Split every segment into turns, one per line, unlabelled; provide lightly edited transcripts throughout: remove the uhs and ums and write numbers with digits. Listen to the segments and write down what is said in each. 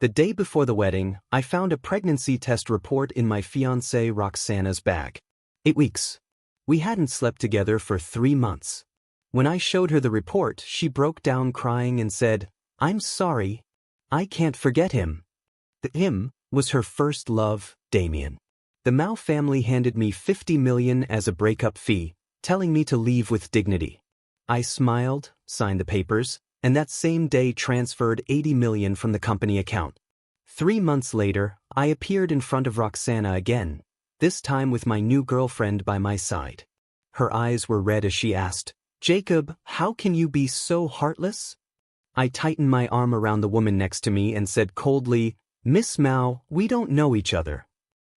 The day before the wedding, I found a pregnancy test report in my fiancée Roxana's bag. 8 weeks. We hadn't slept together for 3 months. When I showed her the report, she broke down crying and said, "I'm sorry. I can't forget him." The him was her first love, Damien. The Mao family handed me $50 million as a breakup fee, telling me to leave with dignity. I smiled, signed the papers, and that same day transferred $80 million from the company account. 3 months later, I appeared in front of Roxana again, this time with my new girlfriend by my side. Her eyes were red as she asked, "Jacob, how can you be so heartless?" I tightened my arm around the woman next to me and said coldly, "Miss Mao, we don't know each other."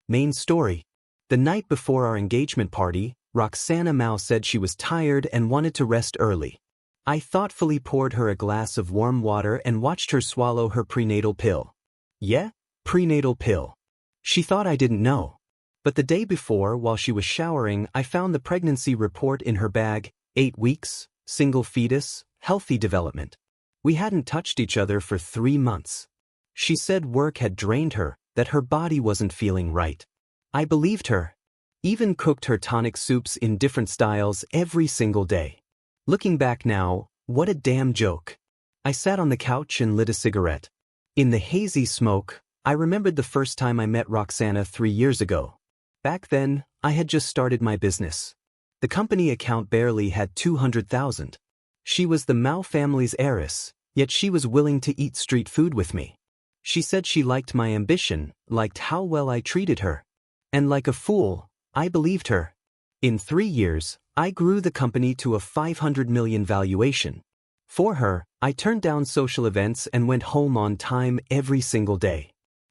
Main story. The night before our engagement party, Roxana Mao said she was tired and wanted to rest early. I thoughtfully poured her a glass of warm water and watched her swallow her prenatal pill. Yeah, prenatal pill. She thought I didn't know. But the day before, while she was showering, I found the pregnancy report in her bag, 8 weeks, single fetus, healthy development. We hadn't touched each other for 3 months. She said work had drained her, that her body wasn't feeling right. I believed her. Even cooked her tonic soups in different styles every single day. Looking back now, what a damn joke. I sat on the couch and lit a cigarette. In the hazy smoke, I remembered the first time I met Roxana 3 years ago. Back then, I had just started my business. The company account barely had 200,000. She was the Mao family's heiress, yet she was willing to eat street food with me. She said she liked my ambition, liked how well I treated her. And like a fool, I believed her. In 3 years, I grew the company to a $500 million valuation. For her, I turned down social events and went home on time every single day.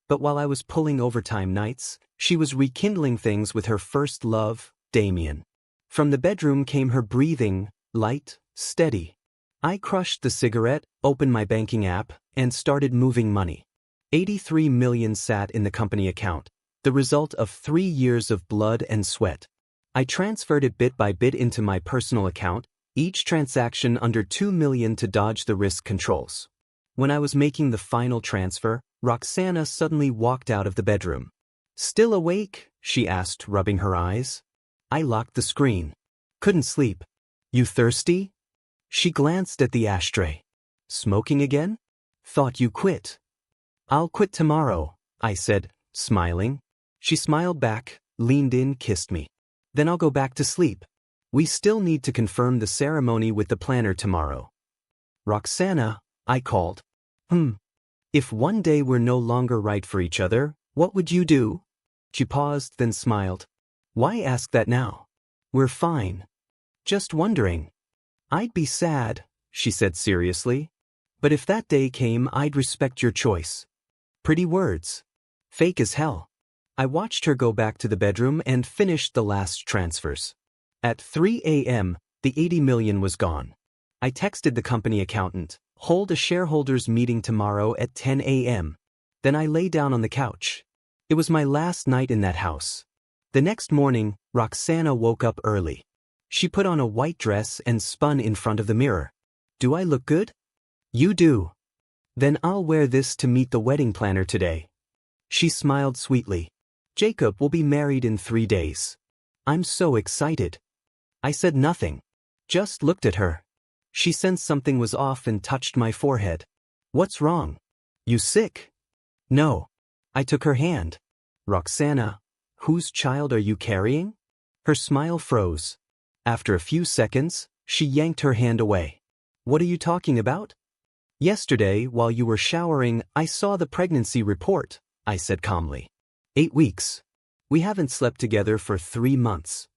But while I was pulling overtime nights, she was rekindling things with her first love, Damien. From the bedroom came her breathing, light, steady. I crushed the cigarette, opened my banking app, and started moving money. 83 million sat in the company account, the result of 3 years of blood and sweat. I transferred it bit by bit into my personal account, each transaction under 2 million to dodge the risk controls. When I was making the final transfer, Roxana suddenly walked out of the bedroom. "Still awake?" she asked, rubbing her eyes. I locked the screen. Couldn't sleep. "You thirsty?" She glanced at the ashtray. "Smoking again? Thought you quit." "I'll quit tomorrow," I said, smiling. She smiled back, leaned in, kissed me. "Then I'll go back to sleep. We still need to confirm the ceremony with the planner tomorrow." "Roxana," I called. If one day we're no longer right for each other, what would you do?" She paused, then smiled. "Why ask that now? We're fine. Just wondering." "I'd be sad," she said seriously. "But if that day came, I'd respect your choice." Pretty words. Fake as hell. I watched her go back to the bedroom and finished the last transfers. At 3 a.m., the 80 million was gone. I texted the company accountant, "Hold a shareholders meeting tomorrow at 10 a.m. Then I lay down on the couch. It was my last night in that house. The next morning, Roxana woke up early. She put on a white dress and spun in front of the mirror. "Do I look good?" "You do." "Then I'll wear this to meet the wedding planner today." She smiled sweetly. "Jacob will be married in 3 days. I'm so excited." I said nothing. Just looked at her. She sensed something was off and touched my forehead. "What's wrong? You sick?" "No." I took her hand. "Roxana, whose child are you carrying?" Her smile froze. After a few seconds, she yanked her hand away. "What are you talking about?" "Yesterday, while you were showering, I saw the pregnancy report," I said calmly. 8 weeks. We haven't slept together for 3 months.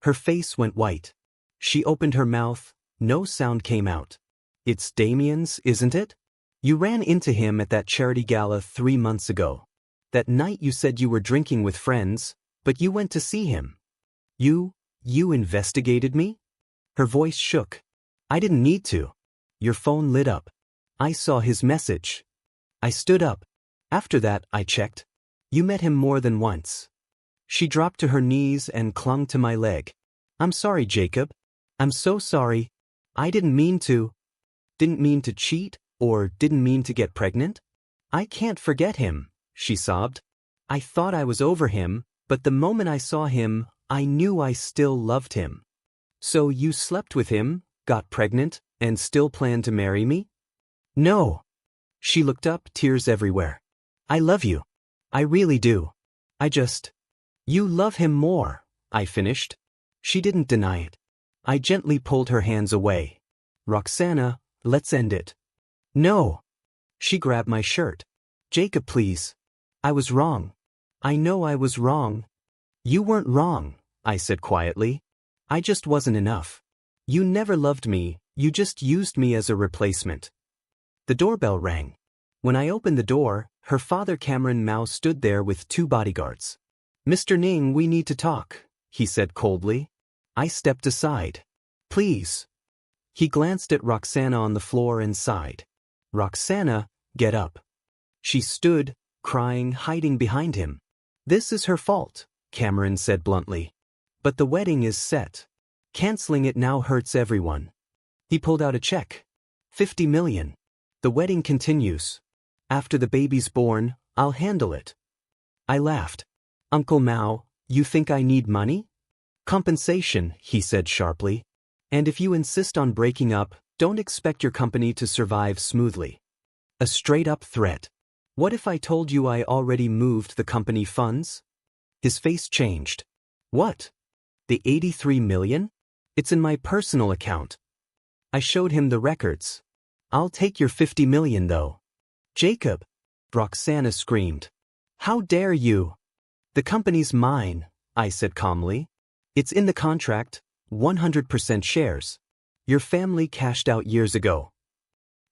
Her face went white. She opened her mouth. No sound came out. "It's Damien's, isn't it? You ran into him at that charity gala 3 months ago. That night you said you were drinking with friends, but you went to see him. You investigated me?" Her voice shook. "I didn't need to. Your phone lit up. I saw his message. I stood up. After that, I checked. You met him more than once." She dropped to her knees and clung to my leg. "I'm sorry, Jacob. I'm so sorry. I didn't mean to. Didn't mean to cheat, or didn't mean to get pregnant. I can't forget him, she sobbed. I thought I was over him, but the moment I saw him, I knew I still loved him. So you slept with him, got pregnant, and still plan to marry me? No. She looked up, tears everywhere. I love you. I really do. You love him more, I finished. She didn't deny it. I gently pulled her hands away. Roxana, let's end it. No. She grabbed my shirt. Jacob, please. I was wrong. I know I was wrong. You weren't wrong, I said quietly. I just wasn't enough. You never loved me, you just used me as a replacement. The doorbell rang. When I opened the door, her father Cameron Mao stood there with 2 bodyguards. Mr. Ning, we need to talk, he said coldly. I stepped aside. Please. He glanced at Roxana on the floor and sighed. Roxana, get up. She stood, crying, hiding behind him. This is her fault, Cameron said bluntly. But the wedding is set. Canceling it now hurts everyone. He pulled out a check. 50 million. The wedding continues. After the baby's born, I'll handle it. I laughed. Uncle Mao, you think I need money? Compensation, he said sharply. And if you insist on breaking up, don't expect your company to survive smoothly. A straight-up threat. What if I told you I already moved the company funds? His face changed. What? The 83 million? It's in my personal account. I showed him the records. I'll take your 50 million though. Jacob! Roxana screamed. How dare you? The company's mine, I said calmly. It's in the contract, 100% shares. Your family cashed out years ago.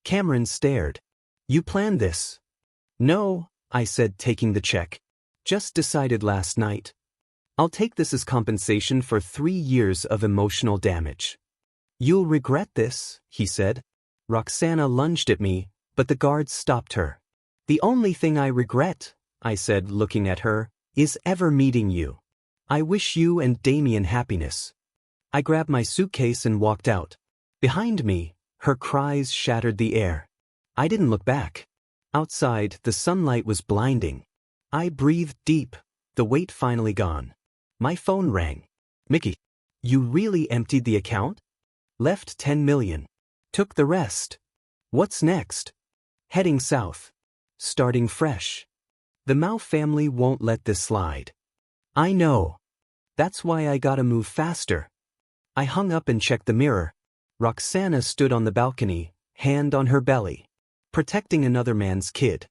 Cameron stared. You planned this? No, I said, taking the check. Just decided last night. I'll take this as compensation for 3 years of emotional damage. You'll regret this, he said. Roxana lunged at me, but the guards stopped her. The only thing I regret, I said, looking at her, is ever meeting you. I wish you and Damien happiness. I grabbed my suitcase and walked out. Behind me, her cries shattered the air. I didn't look back. Outside, the sunlight was blinding. I breathed deep, the weight finally gone. My phone rang. Mickey, you really emptied the account? Left 10 million. Took the rest. What's next? Heading south. Starting fresh. The Mao family won't let this slide. I know. That's why I gotta move faster. I hung up and checked the mirror. Roxana stood on the balcony, hand on her belly. Protecting another man's kid.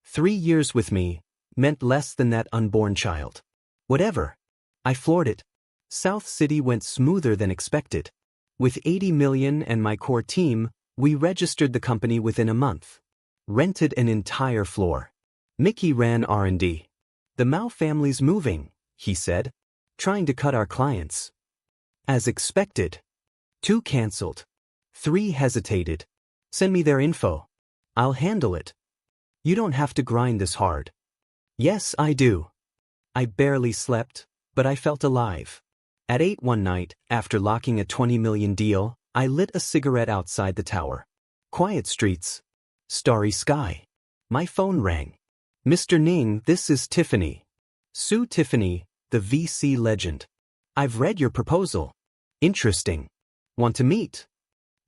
3 years with me meant less than that unborn child. Whatever. I floored it. South City went smoother than expected. With 80 million and my core team, we registered the company within a month. Rented an entire floor. Mickey ran R&D. The Mao family's moving, he said. Trying to cut our clients. As expected. 2 canceled. 3 hesitated. Send me their info. I'll handle it. You don't have to grind this hard. Yes, I do. I barely slept, but I felt alive. At 8 one night, after locking a 20 million deal, I lit a cigarette outside the tower. Quiet streets. Starry sky. My phone rang. Mr. Ning, this is Tiffany. Sue Tiffany, the VC legend. I've read your proposal. Interesting. Want to meet?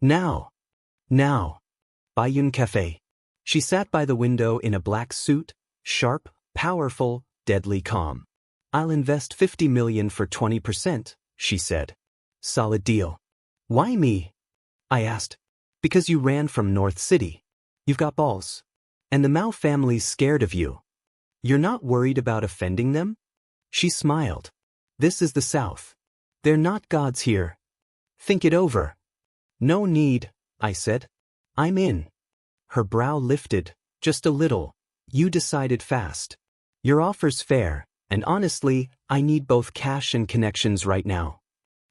Now. Now. Bayun Cafe. She sat by the window in a black suit, sharp, powerful, deadly calm. I'll invest 50 million for 20%, she said. Solid deal. Why me? I asked. Because you ran from North City. You've got balls. And the Mao family's scared of you. You're not worried about offending them? She smiled. This is the South. They're not gods here. Think it over. No need, I said. I'm in. Her brow lifted, just a little. You decided fast. Your offer's fair, and honestly, I need both cash and connections right now.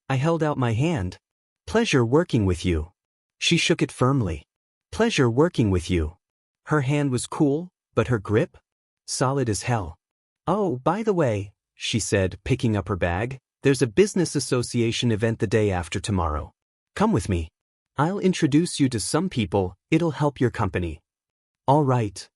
I held out my hand. Pleasure working with you. She shook it firmly. Pleasure working with you. Her hand was cool, but her grip? Solid as hell. Oh, by the way, she said, picking up her bag, there's a business association event the day after tomorrow. Come with me. I'll introduce you to some people, it'll help your company. All right.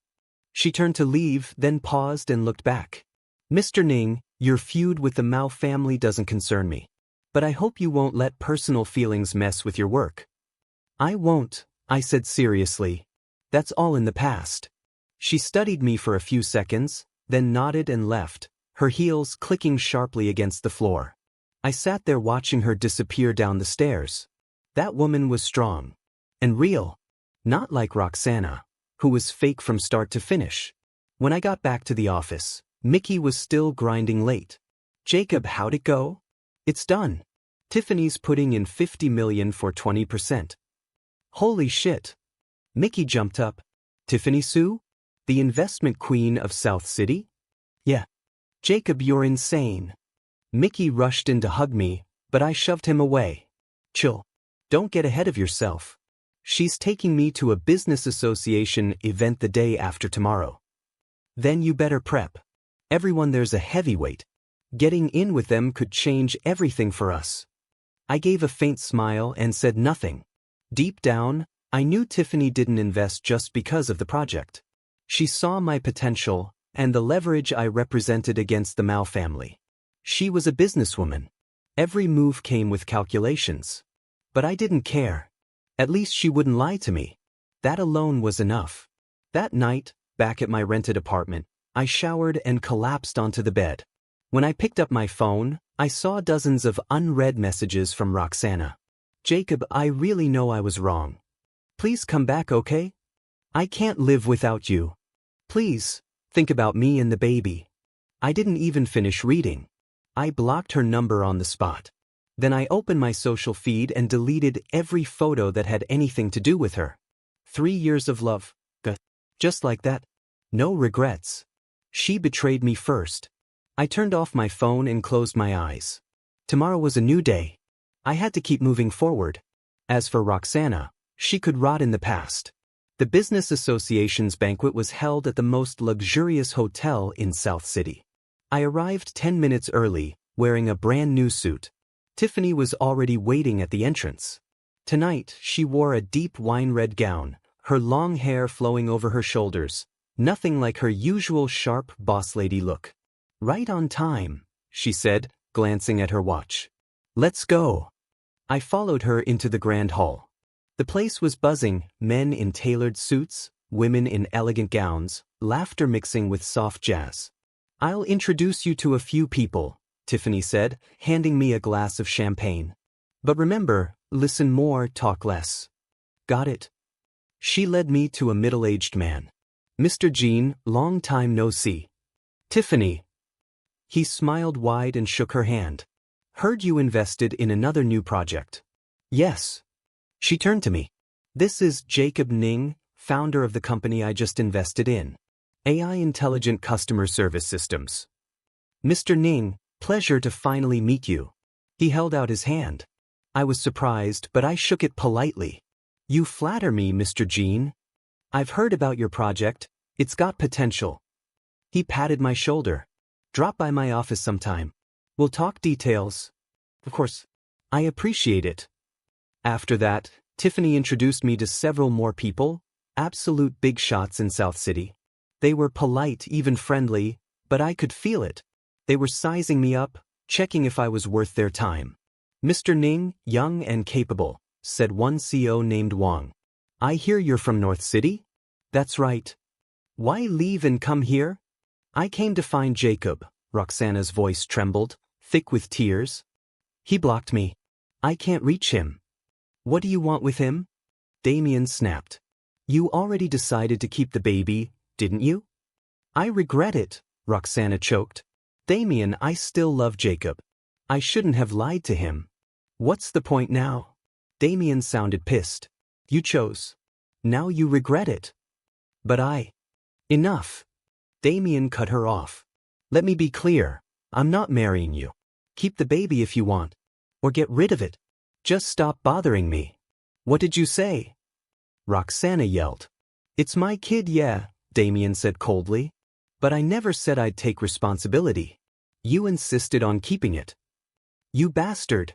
She turned to leave, then paused and looked back. Mr. Ning, your feud with the Mao family doesn't concern me. But I hope you won't let personal feelings mess with your work. I won't, I said seriously. That's all in the past. She studied me for a few seconds, then nodded and left, her heels clicking sharply against the floor. I sat there watching her disappear down the stairs. That woman was strong. And real. Not like Roxana, who was fake from start to finish. When I got back to the office, Mickey was still grinding late. Jacob, how'd it go? It's done. Tiffany's putting in $50 million for 20%. Holy shit. Mickey jumped up. Tiffany Sue? The investment queen of South City? Yeah. Jacob, you're insane. Mickey rushed in to hug me, but I shoved him away. Chill. Don't get ahead of yourself. She's taking me to a business association event the day after tomorrow. Then you better prep. Everyone there's a heavyweight. Getting in with them could change everything for us. I gave a faint smile and said nothing. Deep down, I knew Tiffany didn't invest just because of the project. She saw my potential and the leverage I represented against the Mao family. She was a businesswoman. Every move came with calculations. But I didn't care. At least she wouldn't lie to me. That alone was enough. That night, back at my rented apartment, I showered and collapsed onto the bed. When I picked up my phone, I saw dozens of unread messages from Roxana. Jacob, I really know I was wrong. Please come back, okay? I can't live without you. Please, think about me and the baby. I didn't even finish reading. I blocked her number on the spot. Then I opened my social feed and deleted every photo that had anything to do with her. 3 years of love. Just like that. No regrets. She betrayed me first. I turned off my phone and closed my eyes. Tomorrow was a new day. I had to keep moving forward. As for Roxana, she could rot in the past. The business association's banquet was held at the most luxurious hotel in South City. I arrived 10 minutes early, wearing a brand new suit. Tiffany was already waiting at the entrance. Tonight, she wore a deep wine-red gown, her long hair flowing over her shoulders, nothing like her usual sharp boss lady look. Right on time, she said, glancing at her watch. Let's go. I followed her into the grand hall. The place was buzzing, men in tailored suits, women in elegant gowns, laughter mixing with soft jazz. I'll introduce you to a few people, Tiffany said, handing me a glass of champagne. But remember, listen more, talk less. Got it? She led me to a middle-aged man. Mr. Jean, long time no see. Tiffany. He smiled wide and shook her hand. Heard you invested in another new project. Yes. She turned to me. This is Jacob Ning, founder of the company I just invested in. AI Intelligent Customer Service Systems. Mr. Ning, pleasure to finally meet you. He held out his hand. I was surprised, but I shook it politely. You flatter me, Mr. Jean. I've heard about your project. It's got potential. He patted my shoulder. Drop by my office sometime. We'll talk details. Of course. I appreciate it. After that, Tiffany introduced me to several more people, absolute big shots in South City. They were polite, even friendly, but I could feel it. They were sizing me up, checking if I was worth their time. Mr. Ning, young and capable, said one CEO named Wang. I hear you're from North City? That's right. Why leave and come here? I came to find Jacob. Roxana's voice trembled, thick with tears. He blocked me. I can't reach him. What do you want with him? Damien snapped. You already decided to keep the baby, didn't you? I regret it, Roxana choked. Damien, I still love Jacob. I shouldn't have lied to him. What's the point now? Damien sounded pissed. You chose. Now you regret it. But Enough. Damien cut her off. Let me be clear. I'm not marrying you. Keep the baby if you want. Or get rid of it. Just stop bothering me. What did you say? Roxana yelled. It's my kid, yeah, Damien said coldly. But I never said I'd take responsibility. You insisted on keeping it. You bastard.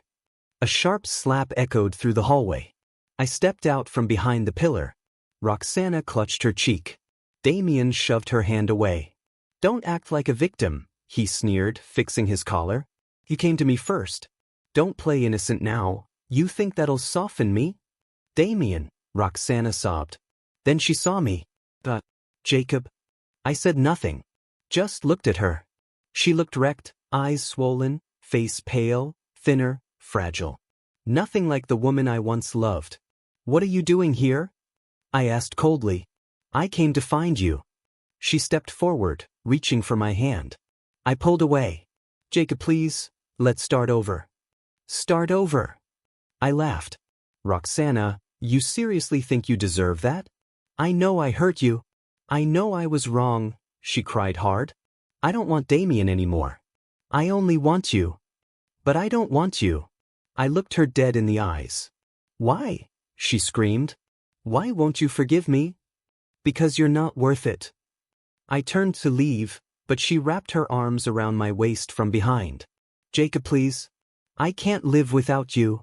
A sharp slap echoed through the hallway. I stepped out from behind the pillar. Roxana clutched her cheek. Damien shoved her hand away. Don't act like a victim, he sneered, fixing his collar. You came to me first. Don't play innocent now. You think that'll soften me? Damien, Roxana sobbed. Then she saw me. Jacob. I said nothing. Just looked at her. She looked wrecked, eyes swollen, face pale, thinner, fragile. Nothing like the woman I once loved. What are you doing here? I asked coldly. I came to find you. She stepped forward, reaching for my hand. I pulled away. Jacob, please, let's start over. Start over? I laughed. Roxana, you seriously think you deserve that? I know I hurt you. I know I was wrong, she cried hard. I don't want Damien anymore. I only want you. But I don't want you. I looked her dead in the eyes. Why? She screamed. Why won't you forgive me? Because you're not worth it. I turned to leave, but she wrapped her arms around my waist from behind. Jacob, please. I can't live without you.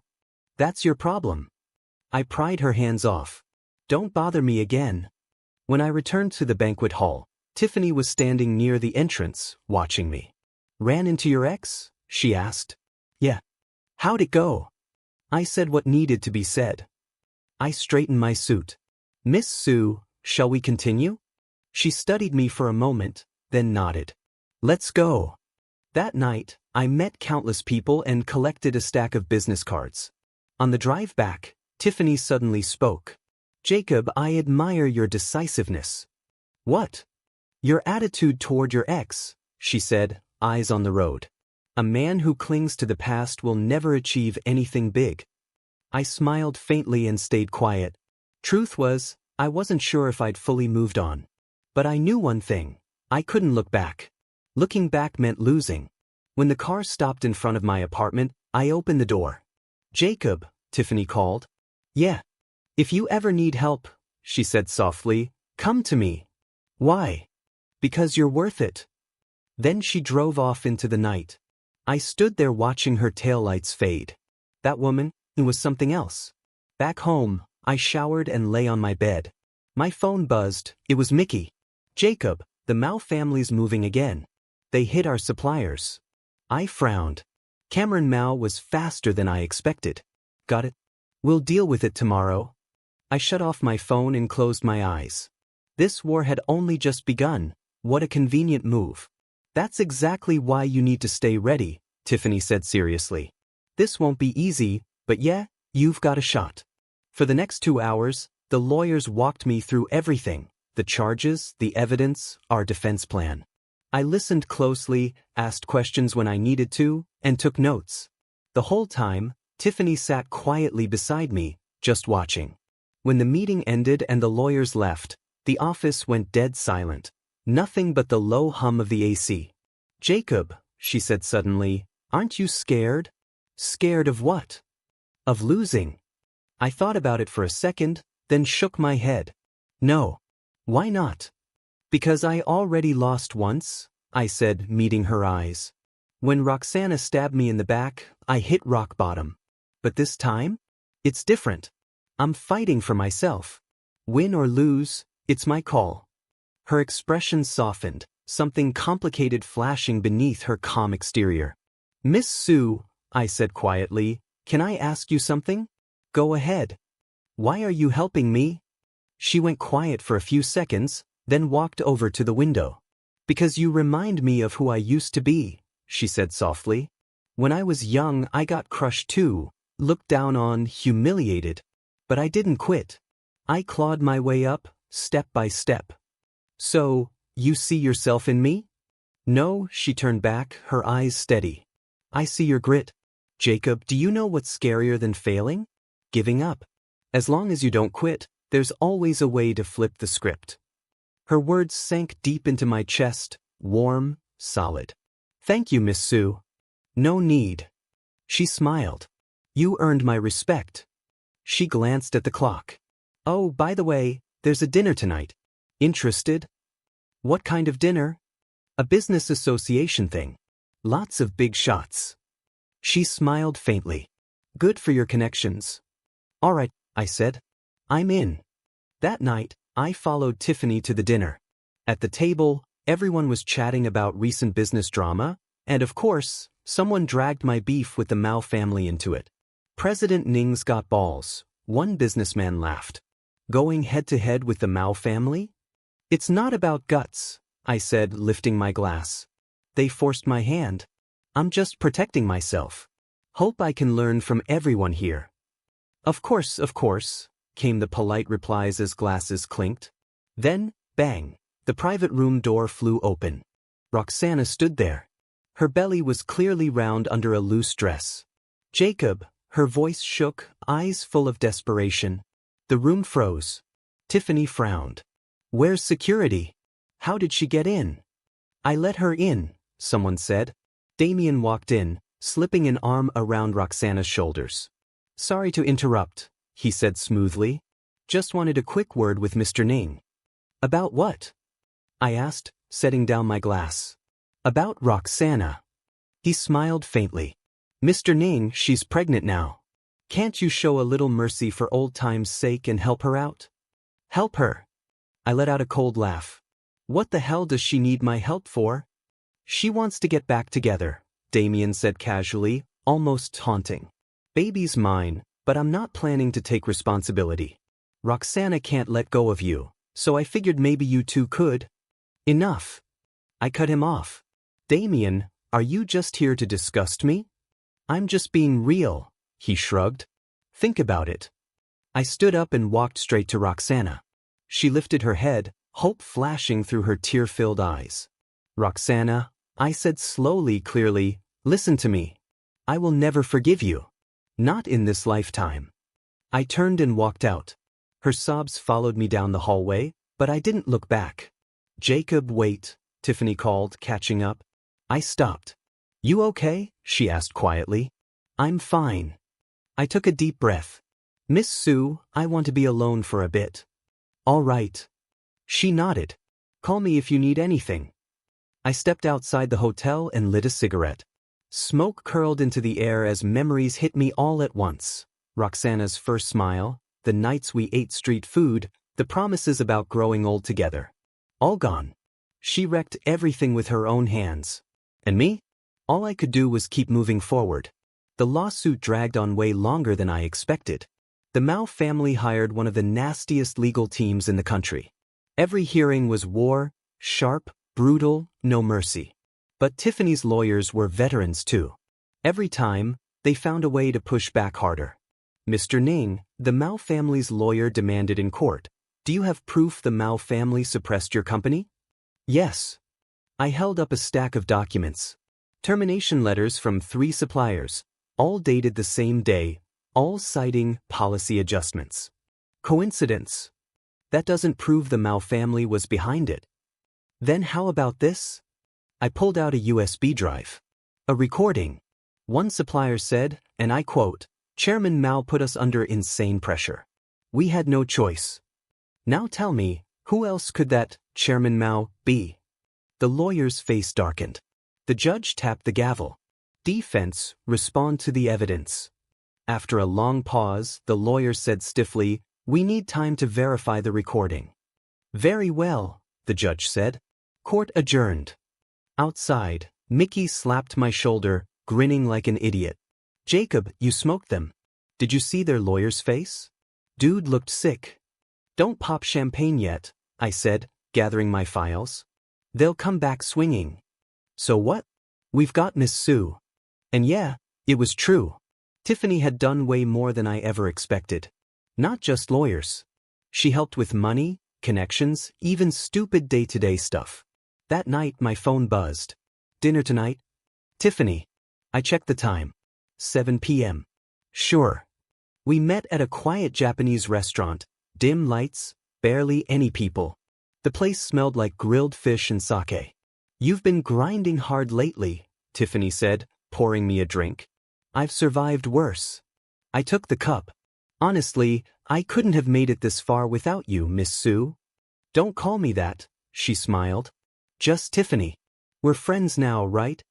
That's your problem. I pried her hands off. Don't bother me again. When I returned to the banquet hall, Tiffany was standing near the entrance, watching me. Ran into your ex? She asked. Yeah. How'd it go? I said what needed to be said. I straightened my suit. Miss Sue, shall we continue? She studied me for a moment, then nodded. Let's go. That night, I met countless people and collected a stack of business cards. On the drive back, Tiffany suddenly spoke. Jacob, I admire your decisiveness. What? Your attitude toward your ex, she said, eyes on the road. A man who clings to the past will never achieve anything big. I smiled faintly and stayed quiet. Truth was, I wasn't sure if I'd fully moved on. But I knew one thing. I couldn't look back. Looking back meant losing. When the car stopped in front of my apartment, I opened the door. Jacob, Tiffany called. Yeah. If you ever need help, she said softly, come to me. Why? Because you're worth it. Then she drove off into the night. I stood there watching her taillights fade. That woman, it was something else. Back home, I showered and lay on my bed. My phone buzzed. It was Mickey. Jacob, the Mao family's moving again. They hit our suppliers. I frowned. Cameron Mao was faster than I expected. Got it? We'll deal with it tomorrow. I shut off my phone and closed my eyes. This war had only just begun. What a convenient move. That's exactly why you need to stay ready, Tiffany said seriously. This won't be easy, but yeah, you've got a shot. For the next 2 hours, the lawyers walked me through everything, the charges, the evidence, our defense plan. I listened closely, asked questions when I needed to, and took notes. The whole time, Tiffany sat quietly beside me, just watching. When the meeting ended and the lawyers left, the office went dead silent. Nothing but the low hum of the AC. Jacob, she said suddenly, aren't you scared? Scared of what? Of losing. I thought about it for a second, then shook my head. No. Why not? Because I already lost once, I said, meeting her eyes. When Roxana stabbed me in the back, I hit rock bottom. But this time? It's different. I'm fighting for myself. Win or lose, it's my call. Her expression softened, something complicated flashing beneath her calm exterior. Miss Sue, I said quietly, can I ask you something? Go ahead. Why are you helping me? She went quiet for a few seconds, then walked over to the window. Because you remind me of who I used to be, she said softly. When I was young, I got crushed too, looked down on, humiliated. But I didn't quit. I clawed my way up, step by step. So, you see yourself in me? No, she turned back, her eyes steady. I see your grit. Jacob, do you know what's scarier than failing? Giving up. As long as you don't quit, there's always a way to flip the script. Her words sank deep into my chest, warm, solid. Thank you, Miss Sue. No need. She smiled. You earned my respect. She glanced at the clock. Oh, by the way, there's a dinner tonight. Interested? What kind of dinner? A business association thing. Lots of big shots. She smiled faintly. Good for your connections. All right, I said. I'm in. That night, I followed Tiffany to the dinner. At the table, everyone was chatting about recent business drama, and of course, someone dragged my beef with the Mao family into it. President Ning's got balls, one businessman laughed. Going head-to-head with the Mao family? It's not about guts, I said, lifting my glass. They forced my hand. I'm just protecting myself. Hope I can learn from everyone here. Of course, came the polite replies as glasses clinked. Then, bang, the private room door flew open. Roxana stood there. Her belly was clearly round under a loose dress. Jacob, her voice shook, eyes full of desperation. The room froze. Tiffany frowned. Where's security? How did she get in? I let her in, someone said. Damien walked in, slipping an arm around Roxana's shoulders. Sorry to interrupt, he said smoothly. Just wanted a quick word with Mr. Ning. About what? I asked, setting down my glass. About Roxana. He smiled faintly. Mr. Ning, she's pregnant now. Can't you show a little mercy for old time's sake and help her out? Help her? I let out a cold laugh. What the hell does she need my help for? She wants to get back together, Damien said casually, almost taunting. Baby's mine, but I'm not planning to take responsibility. Roxana can't let go of you, so I figured maybe you two could. Enough. I cut him off. Damien, are you just here to disgust me? I'm just being real, he shrugged. Think about it. I stood up and walked straight to Roxana. She lifted her head, hope flashing through her tear-filled eyes. Roxana, I said slowly, clearly, listen to me. I will never forgive you. Not in this lifetime. I turned and walked out. Her sobs followed me down the hallway, but I didn't look back. Jacob, wait, Tiffany called, catching up. I stopped. You okay? She asked quietly. I'm fine. I took a deep breath. Miss Sue, I want to be alone for a bit. All right. She nodded. Call me if you need anything. I stepped outside the hotel and lit a cigarette. Smoke curled into the air as memories hit me all at once. Roxana's first smile, the nights we ate street food, the promises about growing old together. All gone. She wrecked everything with her own hands. And me? All I could do was keep moving forward. The lawsuit dragged on way longer than I expected. The Mao family hired one of the nastiest legal teams in the country. Every hearing was war, sharp, brutal, no mercy. But Tiffany's lawyers were veterans too. Every time, they found a way to push back harder. Mr. Ning, the Mao family's lawyer demanded in court, do you have proof the Mao family suppressed your company? Yes. I held up a stack of documents. Termination letters from 3 suppliers, all dated the same day, all citing policy adjustments. Coincidence? That doesn't prove the Mao family was behind it. Then how about this? I pulled out a USB drive. A recording. One supplier said, and I quote, Chairman Mao put us under insane pressure. We had no choice. Now tell me, who else could that Chairman Mao be? The lawyer's face darkened. The judge tapped the gavel. Defense, respond to the evidence. After a long pause, the lawyer said stiffly, we need time to verify the recording. Very well, the judge said. Court adjourned. Outside, Mickey slapped my shoulder, grinning like an idiot. Jacob, you smoked them. Did you see their lawyer's face? Dude looked sick. Don't pop champagne yet, I said, gathering my files. They'll come back swinging. So what? We've got Miss Sue. And yeah, it was true. Tiffany had done way more than I ever expected. Not just lawyers. She helped with money, connections, even stupid day-to-day stuff. That night my phone buzzed. Dinner tonight? Tiffany. I checked the time. 7 p.m. Sure. We met at a quiet Japanese restaurant, dim lights, barely any people. The place smelled like grilled fish and sake. You've been grinding hard lately, Tiffany said, pouring me a drink. I've survived worse. I took the cup. Honestly, I couldn't have made it this far without you, Miss Sue. Don't call me that, she smiled. Just Tiffany. We're friends now, right?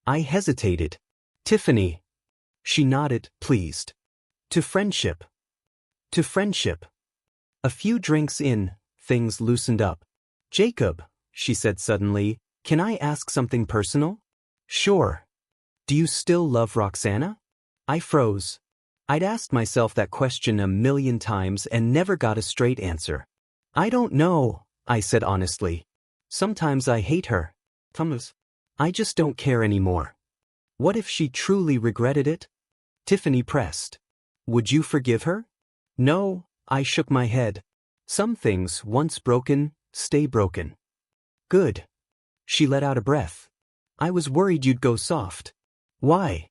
I hesitated. Tiffany. She nodded, pleased. To friendship. To friendship. A few drinks in, things loosened up. Jacob, she said suddenly, can I ask something personal? Sure. Do you still love Roxana? I froze. I'd asked myself that question 1,000,000 times and never got a straight answer. I don't know, I said honestly. Sometimes I hate her. Thomas. I just don't care anymore. What if she truly regretted it? Tiffany pressed. Would you forgive her? No, I shook my head. Some things, once broken, stay broken. Good. She let out a breath. I was worried you'd go soft. Why?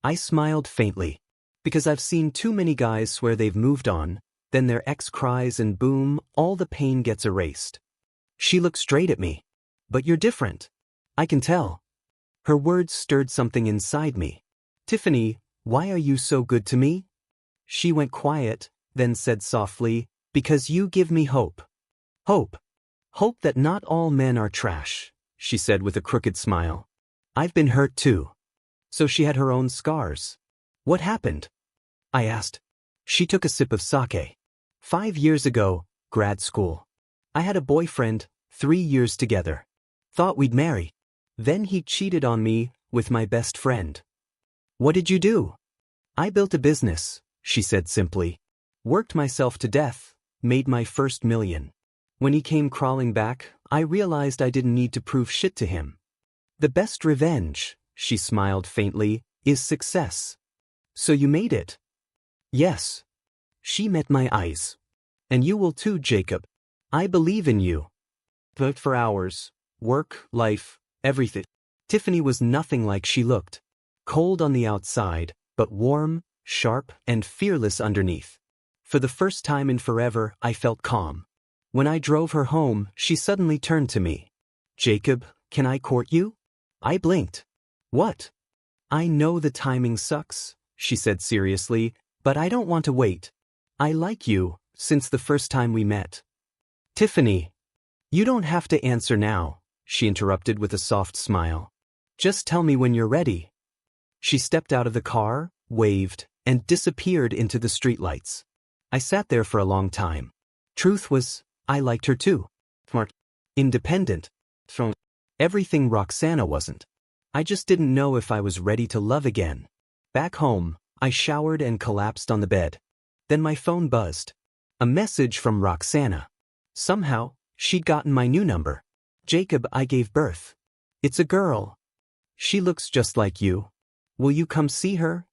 I smiled faintly. Because I've seen too many guys swear they've moved on, then their ex cries and boom, all the pain gets erased. She looked straight at me. But you're different. I can tell. Her words stirred something inside me. Tiffany, why are you so good to me? She went quiet, then said softly, because you give me hope. Hope. Hope that not all men are trash, she said with a crooked smile. I've been hurt too. So she had her own scars. What happened? I asked. She took a sip of sake. 5 years ago, grad school. I had a boyfriend, 3 years together. Thought we'd marry. Then he cheated on me with my best friend. What did you do? I built a business, she said simply. Worked myself to death, made my first million. When he came crawling back, I realized I didn't need to prove shit to him. The best revenge, she smiled faintly, is success. So you made it? Yes. She met my eyes. And you will too, Jacob. I believe in you. But for hours, work, life, everything. Tiffany was nothing like she looked. Cold on the outside, but warm, sharp, and fearless underneath. For the first time in forever, I felt calm. When I drove her home, she suddenly turned to me. Jacob, can I court you? I blinked. What? I know the timing sucks, she said seriously, but I don't want to wait. I like you, since the first time we met. Tiffany. You don't have to answer now, she interrupted with a soft smile. Just tell me when you're ready. She stepped out of the car, waved, and disappeared into the streetlights. I sat there for a long time. Truth was, I liked her too. Smart. Independent. Strong. Everything Roxana wasn't. I just didn't know if I was ready to love again. Back home, I showered and collapsed on the bed. Then my phone buzzed. A message from Roxana. Somehow, she'd gotten my new number. Jacob, I gave birth. It's a girl. She looks just like you. Will you come see her?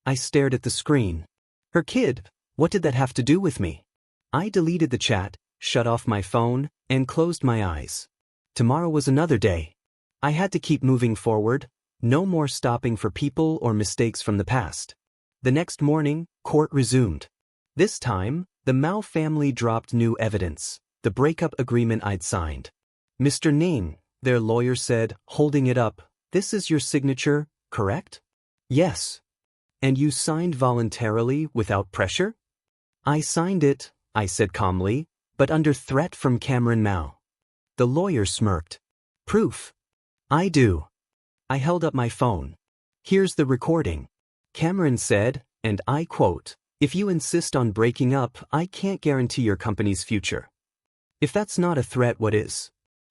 I stared at the screen. Her kid, what did that have to do with me? I deleted the chat, shut off my phone, and closed my eyes. Tomorrow was another day. I had to keep moving forward, no more stopping for people or mistakes from the past. The next morning, court resumed. This time, the Mao family dropped new evidence, the breakup agreement I'd signed. Mr. Ning, their lawyer said, holding it up, this is your signature, correct? Yes. And you signed voluntarily without pressure? I signed it, I said calmly, but under threat from Cameron Mao. The lawyer smirked. Proof? I do. I held up my phone. Here's the recording. Cameron said, and I quote, if you insist on breaking up, I can't guarantee your company's future. If that's not a threat, what is?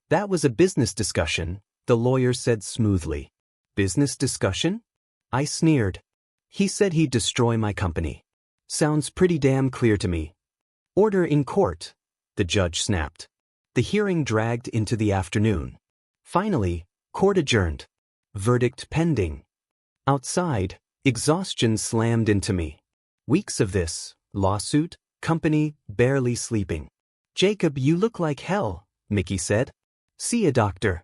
That was a business discussion, the lawyer said smoothly. Business discussion? I sneered. He said he'd destroy my company. Sounds pretty damn clear to me. Order in court, the judge snapped. The hearing dragged into the afternoon. Finally, court adjourned. Verdict pending. Outside, exhaustion slammed into me. Weeks of this, lawsuit, company, barely sleeping. Jacob, you look like hell, Mickey said. See a doctor.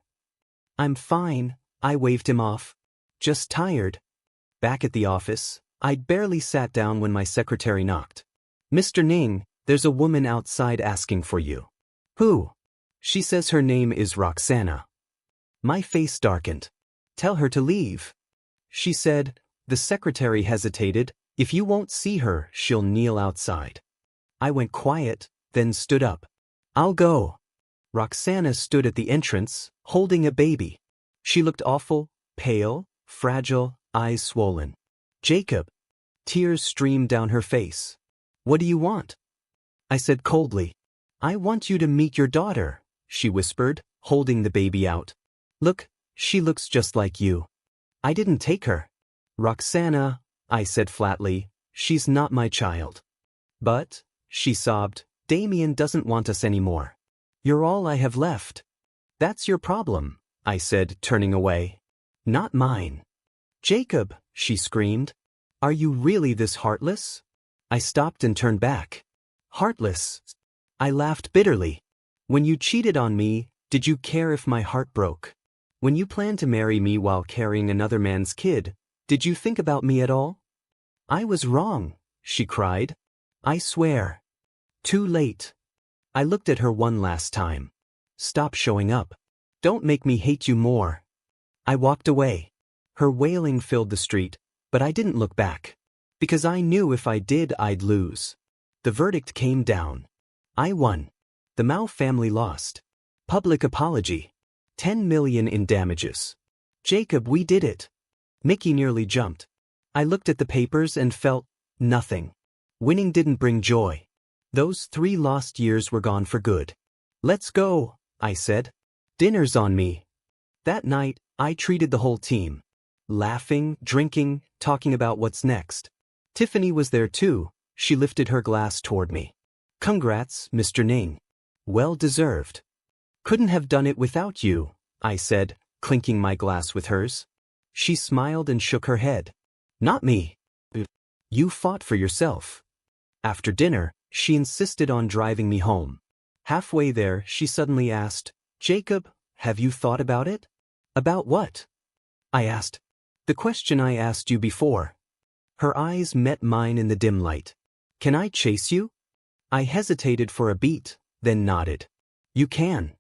I'm fine, I waved him off. Just tired. Back at the office, I'd barely sat down when my secretary knocked. Mr. Ning, there's a woman outside asking for you. Who? She says her name is Roxana. My face darkened. Tell her to leave. She said, the secretary hesitated, if you won't see her, she'll kneel outside. I went quiet, then stood up. I'll go. Roxana stood at the entrance, holding a baby. She looked awful, pale, fragile, eyes swollen. Jacob. Tears streamed down her face. What do you want? I said coldly. I want you to meet your daughter, she whispered, holding the baby out. Look, she looks just like you. I didn't take her. Roxana, I said flatly, she's not my child. But, she sobbed, Damien doesn't want us anymore. You're all I have left. That's your problem, I said, turning away. Not mine. Jacob, she screamed. Are you really this heartless? I stopped and turned back. Heartless? I laughed bitterly. When you cheated on me, did you care if my heart broke? When you planned to marry me while carrying another man's kid, did you think about me at all? I was wrong, she cried. I swear. Too late. I looked at her one last time. Stop showing up. Don't make me hate you more. I walked away. Her wailing filled the street, but I didn't look back. Because I knew if I did, I'd lose. The verdict came down. I won. The Mao family lost. Public apology. 10 million in damages. Jacob, we did it. Mickey nearly jumped. I looked at the papers and felt nothing. Winning didn't bring joy. Those 3 lost years were gone for good. Let's go, I said. Dinner's on me. That night, I treated the whole team. Laughing, drinking, talking about what's next. Tiffany was there too. She lifted her glass toward me. Congrats, Mr. Ning. Well deserved. Couldn't have done it without you, I said, clinking my glass with hers. She smiled and shook her head. Not me. You fought for yourself. After dinner, she insisted on driving me home. Halfway there, she suddenly asked, Jacob, have you thought about it? About what? I asked. The question I asked you before. Her eyes met mine in the dim light. Can I chase you? I hesitated for a beat, then nodded. You can.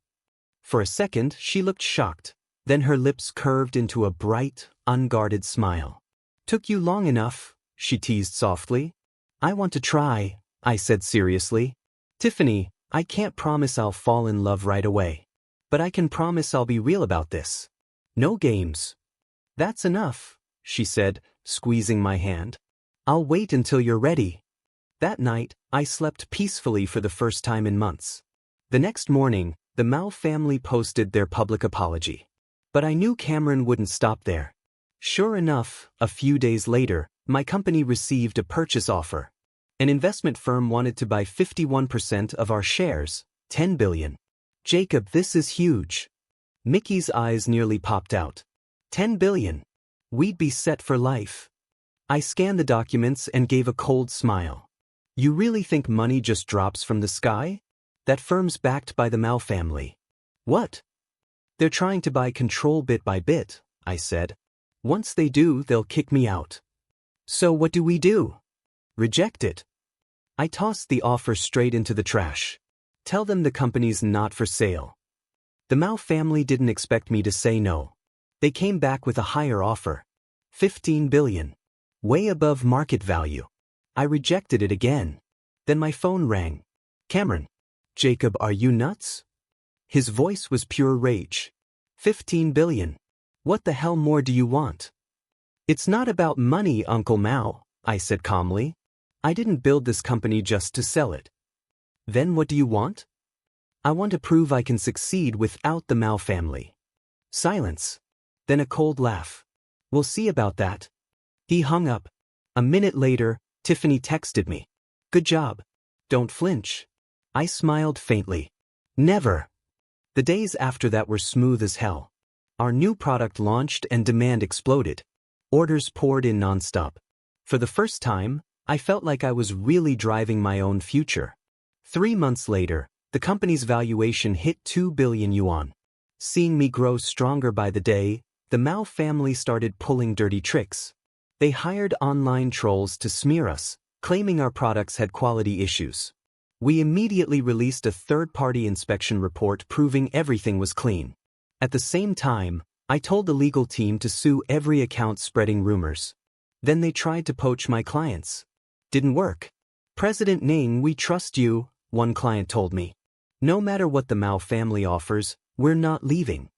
For a second, she looked shocked. Then her lips curved into a bright, unguarded smile. Took you long enough, she teased softly. I want to try, I said seriously. Tiffany, I can't promise I'll fall in love right away. But I can promise I'll be real about this. No games. That's enough, she said, squeezing my hand. I'll wait until you're ready. That night, I slept peacefully for the first time in months. The next morning, the Mao family posted their public apology. But I knew Cameron wouldn't stop there. Sure enough, a few days later, my company received a purchase offer. An investment firm wanted to buy 51% of our shares, 10 billion. Jacob, this is huge. Mickey's eyes nearly popped out. 10 billion. We'd be set for life. I scanned the documents and gave a cold smile. You really think money just drops from the sky? That firm's backed by the Mao family. What? They're trying to buy control bit by bit, I said. Once they do, they'll kick me out. So what do we do? Reject it. I tossed the offer straight into the trash. Tell them the company's not for sale. The Mao family didn't expect me to say no. They came back with a higher offer. 15 billion. Way above market value. I rejected it again. Then my phone rang. Cameron. Jacob, are you nuts? His voice was pure rage. 15 billion. What the hell more do you want? It's not about money, Uncle Mao, I said calmly. I didn't build this company just to sell it. Then what do you want? I want to prove I can succeed without the Mao family. Silence. Then a cold laugh. We'll see about that. He hung up. A minute later, Tiffany texted me. Good job. Don't flinch. I smiled faintly. Never. The days after that were smooth as hell. Our new product launched and demand exploded. Orders poured in nonstop. For the first time, I felt like I was really driving my own future. 3 months later, the company's valuation hit 2 billion yuan. Seeing me grow stronger by the day, the Mao family started pulling dirty tricks. They hired online trolls to smear us, claiming our products had quality issues. We immediately released a third-party inspection report proving everything was clean. At the same time, I told the legal team to sue every account spreading rumors. Then they tried to poach my clients. Didn't work. President Ning, we trust you, one client told me. No matter what the Mao family offers, we're not leaving.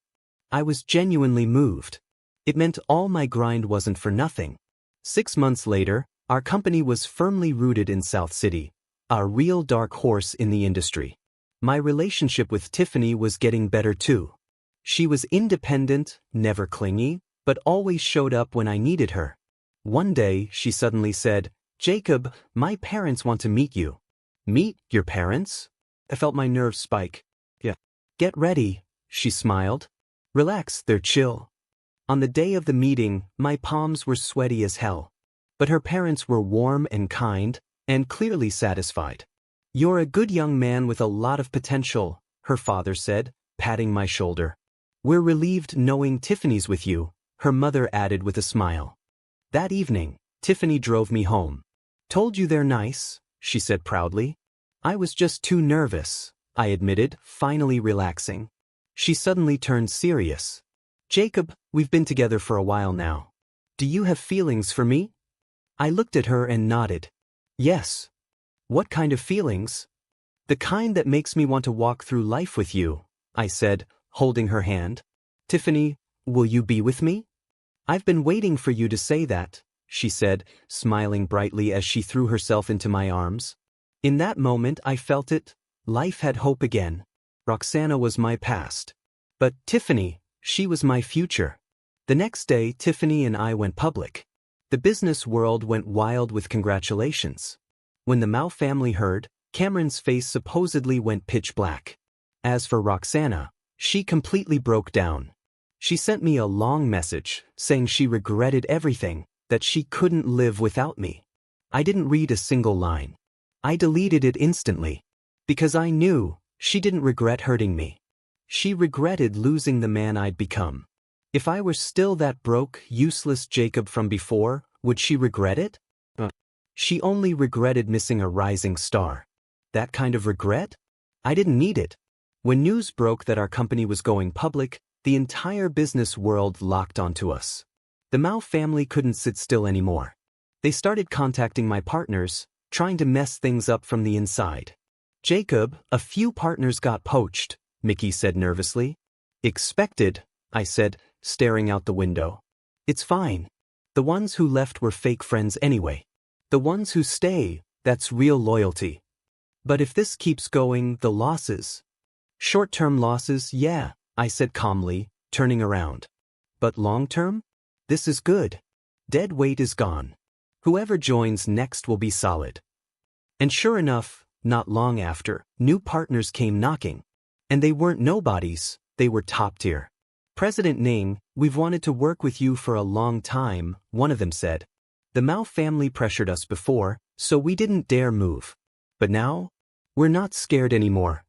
I was genuinely moved. It meant all my grind wasn't for nothing. 6 months later, our company was firmly rooted in South City, a real dark horse in the industry. My relationship with Tiffany was getting better too. She was independent, never clingy, but always showed up when I needed her. One day, she suddenly said, "Jacob, my parents want to meet you." "Meet your parents?" I felt my nerves spike. "Yeah." "Get ready," she smiled. "Relax, they're chill." On the day of the meeting, my palms were sweaty as hell. But her parents were warm and kind, and clearly satisfied. "You're a good young man with a lot of potential," her father said, patting my shoulder. "We're relieved knowing Tiffany's with you," her mother added with a smile. That evening, Tiffany drove me home. "Told you they're nice," she said proudly. "I was just too nervous," I admitted, finally relaxing. She suddenly turned serious. "Jacob, we've been together for a while now. Do you have feelings for me?" I looked at her and nodded. "Yes." "What kind of feelings?" "The kind that makes me want to walk through life with you," I said, holding her hand. "Tiffany, will you be with me?" "I've been waiting for you to say that," she said, smiling brightly as she threw herself into my arms. In that moment I felt it. Life had hope again. Roxana was my past. But Tiffany, she was my future. The next day, Tiffany and I went public. The business world went wild with congratulations. When the Mao family heard, Cameron's face supposedly went pitch black. As for Roxana, she completely broke down. She sent me a long message, saying she regretted everything, that she couldn't live without me. I didn't read a single line. I deleted it instantly. Because I knew she didn't regret hurting me. She regretted losing the man I'd become. If I were still that broke, useless Jacob from before, would she regret it? She only regretted missing a rising star. That kind of regret? I didn't need it. When news broke that our company was going public, the entire business world locked onto us. The Mao family couldn't sit still anymore. They started contacting my partners, trying to mess things up from the inside. "Jacob, a few partners got poached," Mickey said nervously. "Expected," I said, staring out the window. "It's fine. The ones who left were fake friends anyway. The ones who stay, that's real loyalty. But if this keeps going, the losses." "Short-term losses, yeah," I said calmly, turning around. "But long-term? This is good. Dead weight is gone. Whoever joins next will be solid." And sure enough, not long after, new partners came knocking. And they weren't nobodies, they were top tier. "President Ning, we've wanted to work with you for a long time," one of them said. "The Mao family pressured us before, so we didn't dare move. But now, we're not scared anymore."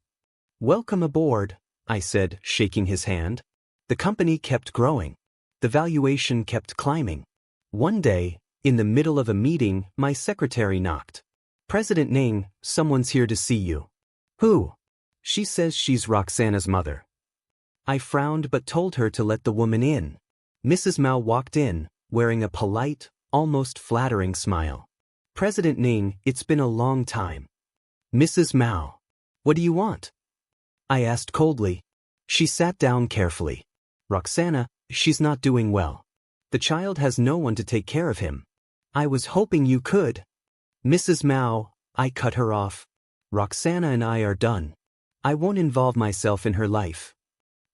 "Welcome aboard," I said, shaking his hand. The company kept growing. The valuation kept climbing. One day, in the middle of a meeting, my secretary knocked. "President Ning, someone's here to see you." "Who?" "She says she's Roxana's mother." I frowned but told her to let the woman in. Mrs. Mao walked in, wearing a polite, almost flattering smile. "President Ning, it's been a long time." "Mrs. Mao, what do you want?" I asked coldly. She sat down carefully. "Roxana, she's not doing well. The child has no one to take care of him. I was hoping you could." "Mrs. Mao," I cut her off. "Roxana and I are done. I won't involve myself in her life."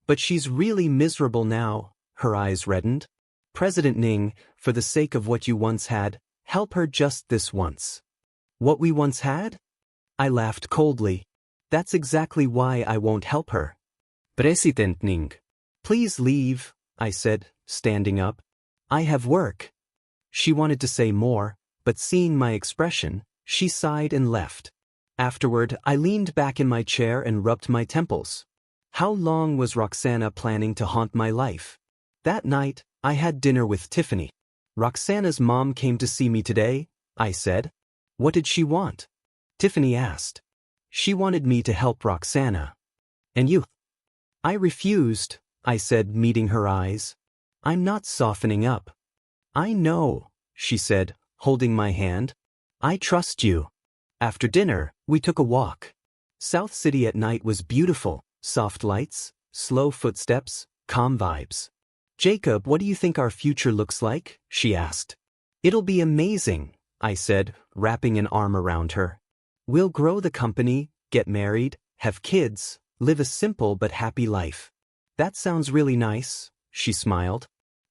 "But she's really miserable now," her eyes reddened. "President Ning, for the sake of what you once had, help her just this once." "What we once had?" I laughed coldly. "That's exactly why I won't help her." "President Ning." "Please leave," I said, standing up. "I have work." She wanted to say more, but seeing my expression, she sighed and left. Afterward, I leaned back in my chair and rubbed my temples. How long was Roxana planning to haunt my life? That night, I had dinner with Tiffany. "Roxana's mom came to see me today," I said. "What did she want?" Tiffany asked. "She wanted me to help Roxana." "And you?" "I refused," I said, meeting her eyes. "I'm not softening up." "I know," she said, holding my hand. "I trust you." After dinner, we took a walk. South City at night was beautiful. Soft lights, slow footsteps, calm vibes. "Jacob, what do you think our future looks like?" she asked. "It'll be amazing," I said, wrapping an arm around her. "We'll grow the company, get married, have kids, live a simple but happy life." That sounds really nice, she smiled.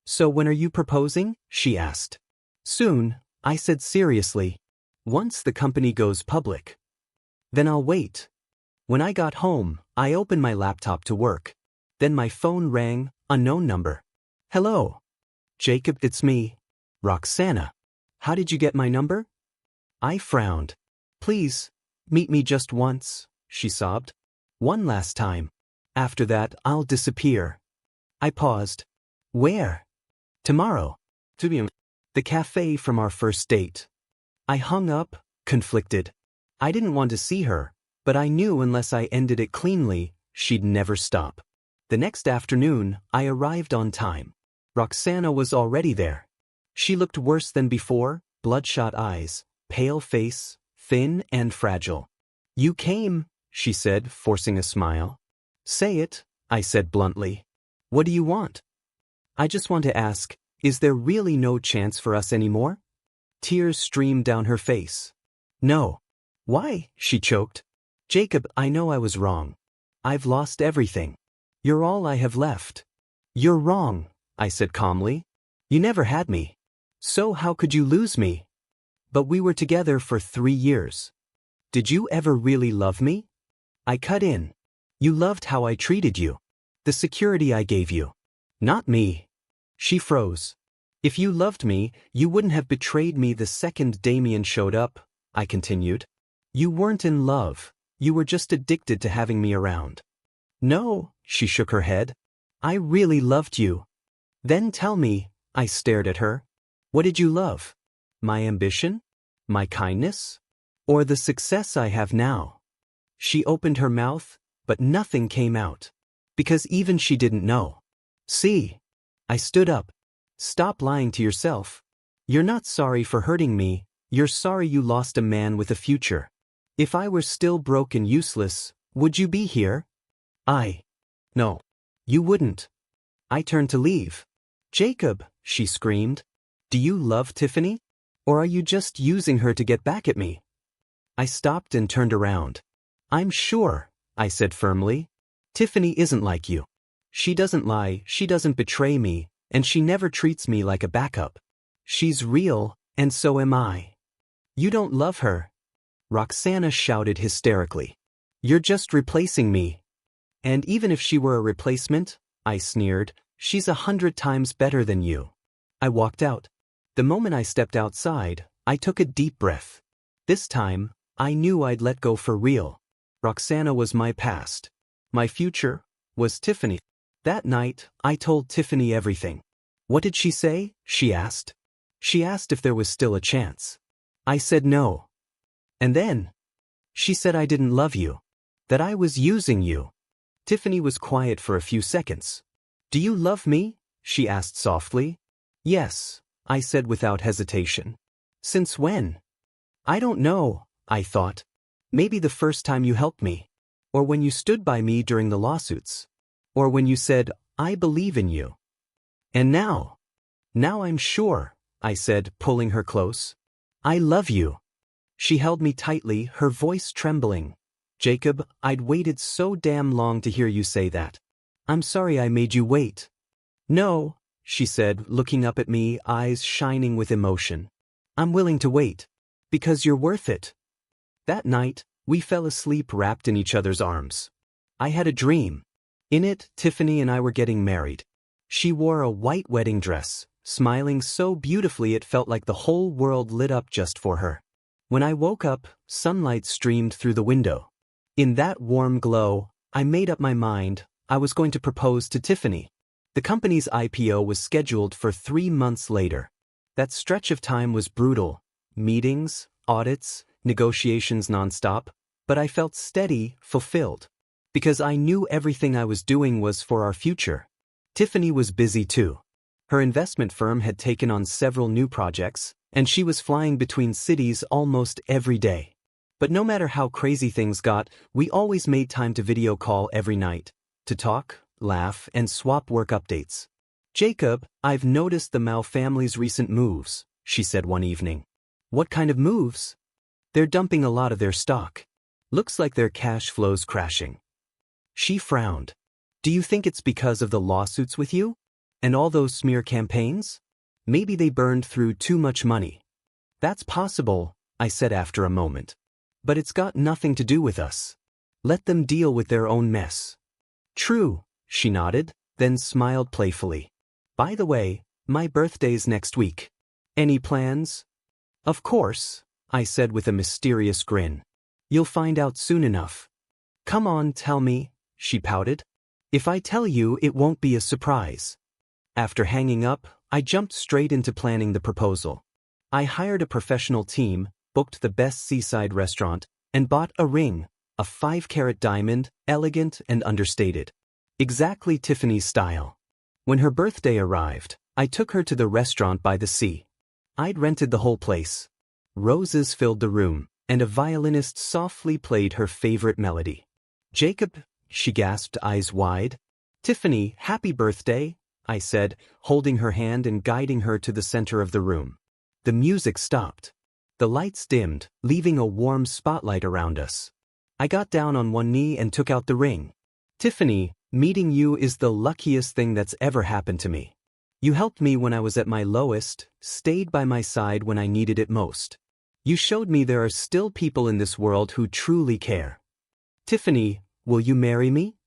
So when are you proposing? She asked. Soon, I said seriously. Once the company goes public. Then I'll wait. When I got home, I opened my laptop to work. Then my phone rang, unknown number. Hello. Jacob, it's me. Roxana. How did you get my number? I frowned. Please, meet me just once, she sobbed. One last time. After that, I'll disappear. I paused. Where? Tomorrow. To the cafe from our first date. I hung up, conflicted. I didn't want to see her, but I knew unless I ended it cleanly, she'd never stop. The next afternoon, I arrived on time. Roxana was already there. She looked worse than before, bloodshot eyes, pale face, thin and fragile. You came, she said, forcing a smile. Say it, I said bluntly. What do you want? I just want to ask, is there really no chance for us anymore? Tears streamed down her face. No. Why? She choked. Jacob, I know I was wrong. I've lost everything. You're all I have left. You're wrong, I said calmly. You never had me. So how could you lose me? But we were together for 3 years. Did you ever really love me? I cut in. You loved how I treated you. The security I gave you. Not me. She froze. If you loved me, you wouldn't have betrayed me the second Damien showed up, I continued. You weren't in love. You were just addicted to having me around. No, she shook her head. I really loved you. Then tell me, I stared at her. What did you love? My ambition? My kindness? Or the success I have now? She opened her mouth, but nothing came out. Because even she didn't know. See? I stood up. Stop lying to yourself. You're not sorry for hurting me, you're sorry you lost a man with a future. If I were still broke and useless, would you be here? No. You wouldn't. I turned to leave. Jacob, she screamed. Do you love Tiffany? Or are you just using her to get back at me? I stopped and turned around. I'm sure, I said firmly. Tiffany isn't like you. She doesn't lie, she doesn't betray me, and she never treats me like a backup. She's real, and so am I. You don't love her. Roxana shouted hysterically. You're just replacing me. And even if she were a replacement, I sneered, she's 100 times better than you. I walked out. The moment I stepped outside, I took a deep breath. This time, I knew I'd let go for real. Roxana was my past. My future was Tiffany. That night, I told Tiffany everything. What did she say? She asked. She asked if there was still a chance. I said no. And then, she said I didn't love you. That I was using you. Tiffany was quiet for a few seconds. Do you love me? She asked softly. Yes, I said without hesitation. Since when? I don't know, I thought. Maybe the first time you helped me. Or when you stood by me during the lawsuits. Or when you said, I believe in you. And now? Now I'm sure, I said, pulling her close. I love you. She held me tightly, her voice trembling. Jacob, I'd waited so damn long to hear you say that. I'm sorry I made you wait. No, she said, looking up at me, eyes shining with emotion. I'm willing to wait. Because you're worth it. That night, we fell asleep wrapped in each other's arms. I had a dream. In it, Tiffany and I were getting married. She wore a white wedding dress, smiling so beautifully it felt like the whole world lit up just for her. When I woke up, sunlight streamed through the window. In that warm glow, I made up my mind, I was going to propose to Tiffany. The company's IPO was scheduled for 3 months later. That stretch of time was brutal. Meetings, audits, negotiations nonstop, but I felt steady, fulfilled. Because I knew everything I was doing was for our future. Tiffany was busy too. Her investment firm had taken on several new projects, and she was flying between cities almost every day. But no matter how crazy things got, we always made time to video call every night, to talk, laugh, and swap work updates. Jacob, I've noticed the Mao family's recent moves, she said one evening. What kind of moves? They're dumping a lot of their stock. Looks like their cash flow's crashing. She frowned. Do you think it's because of the lawsuits with you? And all those smear campaigns? Maybe they burned through too much money. That's possible, I said after a moment. But it's got nothing to do with us. Let them deal with their own mess. True, she nodded, then smiled playfully. By the way, my birthday's next week. Any plans? Of course, I said with a mysterious grin. You'll find out soon enough. Come on, tell me, she pouted. If I tell you, it won't be a surprise. After hanging up, I jumped straight into planning the proposal. I hired a professional team, booked the best seaside restaurant, and bought a ring, a 5-carat diamond, elegant and understated. Exactly Tiffany's style. When her birthday arrived, I took her to the restaurant by the sea. I'd rented the whole place. Roses filled the room, and a violinist softly played her favorite melody. Jacob, she gasped, eyes wide. Tiffany, happy birthday, I said, holding her hand and guiding her to the center of the room. The music stopped. The lights dimmed, leaving a warm spotlight around us. I got down on one knee and took out the ring. Tiffany, meeting you is the luckiest thing that's ever happened to me. You helped me when I was at my lowest, stayed by my side when I needed it most. You showed me there are still people in this world who truly care. Tiffany, will you marry me?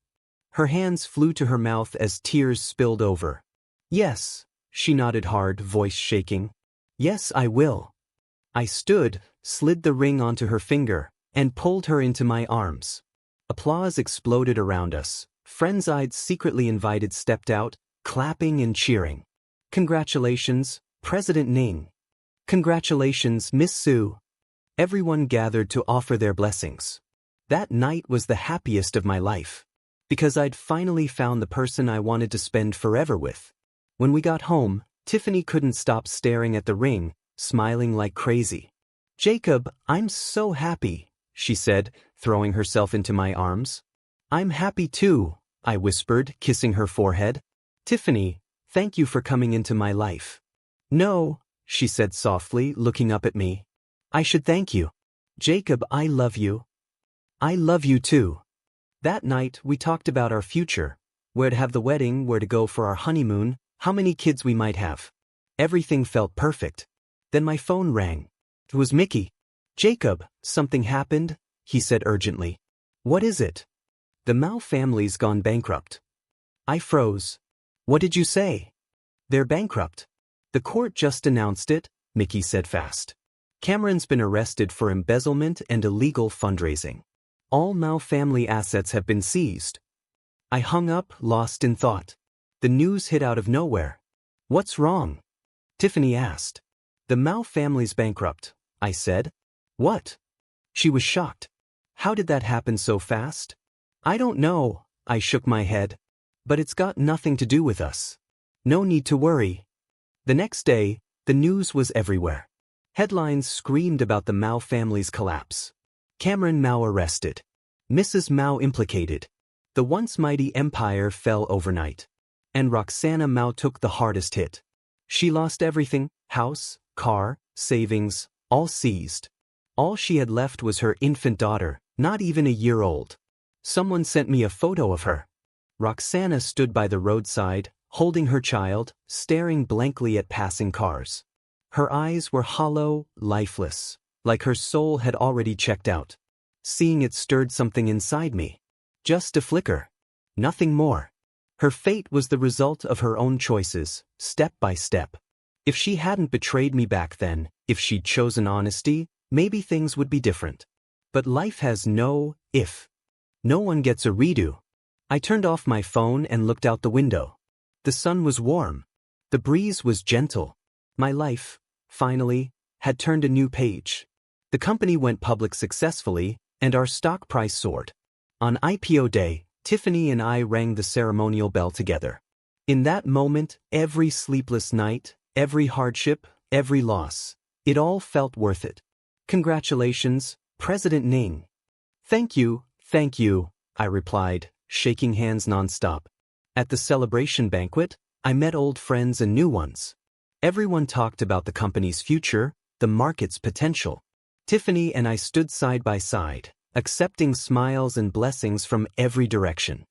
Her hands flew to her mouth as tears spilled over. Yes, she nodded hard, voice shaking. Yes, I will. I stood, slid the ring onto her finger, and pulled her into my arms. Applause exploded around us. Friends I'd secretly invited stepped out, clapping and cheering. Congratulations, President Ning. Congratulations, Miss Sue. Everyone gathered to offer their blessings. That night was the happiest of my life. Because I'd finally found the person I wanted to spend forever with. When we got home, Tiffany couldn't stop staring at the ring, smiling like crazy. Jacob, I'm so happy, she said, throwing herself into my arms. I'm happy too, I whispered, kissing her forehead. Tiffany, thank you for coming into my life. No, she said softly, looking up at me. I should thank you. Jacob, I love you. I love you too. That night, we talked about our future, where to have the wedding, where to go for our honeymoon, how many kids we might have. Everything felt perfect. Then my phone rang. It was Mickey. Jacob, something happened, he said urgently. What is it? The Mao family's gone bankrupt. I froze. What did you say? They're bankrupt. The court just announced it, Mickey said fast. Cameron's been arrested for embezzlement and illegal fundraising. All Mao family assets have been seized. I hung up, lost in thought. The news hit out of nowhere. What's wrong? Tiffany asked. The Mao family's bankrupt, I said. What? She was shocked. How did that happen so fast? I don't know, I shook my head. But it's got nothing to do with us. No need to worry. The next day, the news was everywhere. Headlines screamed about the Mao family's collapse. Cameron Mao arrested. Mrs. Mao implicated. The once mighty empire fell overnight. And Roxana Mao took the hardest hit. She lost everything, house, car, savings, all seized. All she had left was her infant daughter, not even a year old. Someone sent me a photo of her. Roxana stood by the roadside, holding her child, staring blankly at passing cars. Her eyes were hollow, lifeless, like her soul had already checked out. Seeing it stirred something inside me. Just a flicker. Nothing more. Her fate was the result of her own choices, step by step. If she hadn't betrayed me back then, if she'd chosen honesty, maybe things would be different. But life has no if. No one gets a redo. I turned off my phone and looked out the window. The sun was warm. The breeze was gentle. My life, finally, had turned a new page. The company went public successfully, and our stock price soared. On IPO day, Tiffany and I rang the ceremonial bell together. In that moment, every sleepless night, every hardship, every loss, it all felt worth it. Congratulations, President Ning. Thank you, I replied, shaking hands nonstop. At the celebration banquet, I met old friends and new ones. Everyone talked about the company's future, the market's potential. Tiffany and I stood side by side, accepting smiles and blessings from every direction.